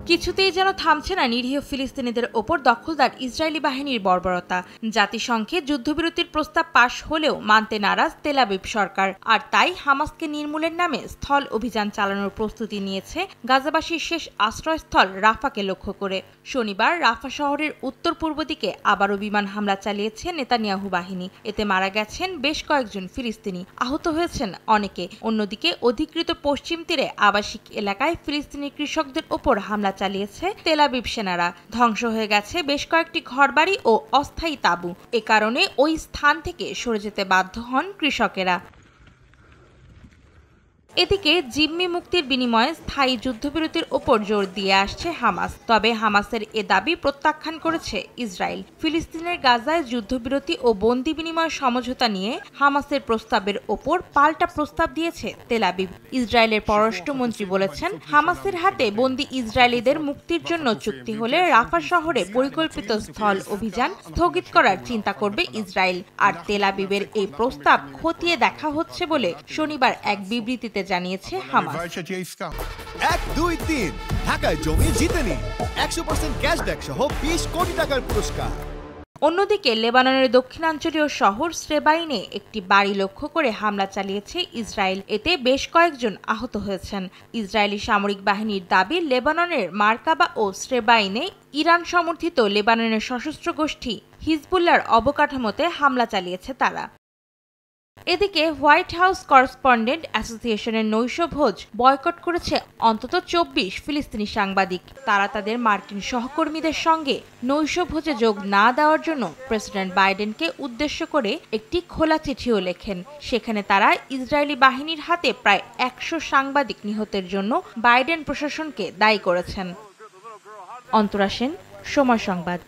কিছুতেই যেন থামছে না নিরীহ ফিলিস্তিনিদের ওপর দখলদার ইসরায়েলি বাহিনীর বর্বরতা। জাতিসংঘে যুদ্ধবিরতির প্রস্তাব পাশ হলেও মানতে নারাজ তেল আবিব সরকার, আর তাই হামাসকে নির্মূলের নামে স্থল অভিযান চালানোর প্রস্তুতি নিয়েছে গাজাবাসীর শেষ আশ্রয়স্থল রাফাকে লক্ষ্য করে। শনিবার রাফা শহরের উত্তর পূর্ব দিকে আবারও বিমান হামলা চালিয়েছে নেতানিয়াহু বাহিনী। এতে মারা গেছেন বেশ কয়েকজন ফিলিস্তিনি, আহত হয়েছেন অনেকে। অন্যদিকে অধিকৃত পশ্চিম তীরে আবাসিক এলাকায় ফিলিস্তিনি কৃষকদের ওপর হামলা চালিয়েছে তেল আবিব সেনারা। ধ্বংস হয়ে গেছে বেশ কয়েকটি ঘরবাড়ি ও অস্থায়ী তাঁবু। এ কারণে ওই স্থান থেকে সরে যেতে বাধ্য হন কৃষকেরা। এদিকে জিম্মি মুক্তির বিনিময়ে স্থায়ী যুদ্ধবিরতির ওপর জোর দিয়ে আসছে হামাস। তবে হামাসের এ দাবি প্রত্যাখ্যান করেছে ইসরায়েল। ফিলিস্তিনের গাজায় যুদ্ধবিরতি ও বন্দি বিনিময় সমঝোতা নিয়ে হামাসের প্রস্তাবের ওপর পাল্টা প্রস্তাব দিয়েছে তেল আবিব। ইসরায়েলের পররাষ্ট্রমন্ত্রী বলেছেন, হামাসের হাতে বন্দি ইসরায়েলিদের মুক্তির জন্য চুক্তি হলে রাফা শহরে পরিকল্পিত স্থল অভিযান স্থগিত করার চিন্তা করবে ইসরায়েল। আর তেল আবিবের এই প্রস্তাব খতিয়ে দেখা হচ্ছে বলে শনিবার এক বিবৃতিতে জানিয়েছে হামাস। 1, 2, 3 ঢাকায় জমি জিতে নিন 100% ক্যাশব্যাক সহ 20 কোটি টাকার পুরস্কার। অন্যদিকে লেবাননের দক্ষিণাঞ্চলীয় শহর স্রেবাইনে একটি বাড়ি লক্ষ্য করে হামলা চালিয়েছে ইসরায়েল। এতে বেশ কয়েকজন আহত হয়েছেন। ইসরায়েলি সামরিক বাহিনীর দাবি, লেবাননের মার্কাবা ও স্রেবাইনে ইরান সমর্থিত লেবাননের সশস্ত্র গোষ্ঠী হিজবুল্লাহর অবকাঠামোতে হামলা চালিয়েছে তারা। এদিকে হোয়াইট হাউস করেসপন্ডেন্ট অ্যাসোসিয়েশনের নৈশভোজ বয়কট করেছে অন্তত 24 ফিলিস্তিনি সাংবাদিক। তারা তাদের মার্কিন সহকর্মীদের সঙ্গে নৈশভোজে যোগ না দেওয়ার জন্য প্রেসিডেন্ট বাইডেনকে উদ্দেশ্য করে একটি খোলা চিঠিও লেখেন। সেখানে তারা ইসরায়েলি বাহিনীর হাতে প্রায় 100 সাংবাদিক নিহতের জন্য বাইডেন প্রশাসনকে দায়ী করেছেন। অন্তরা সেন, সময় সংবাদ।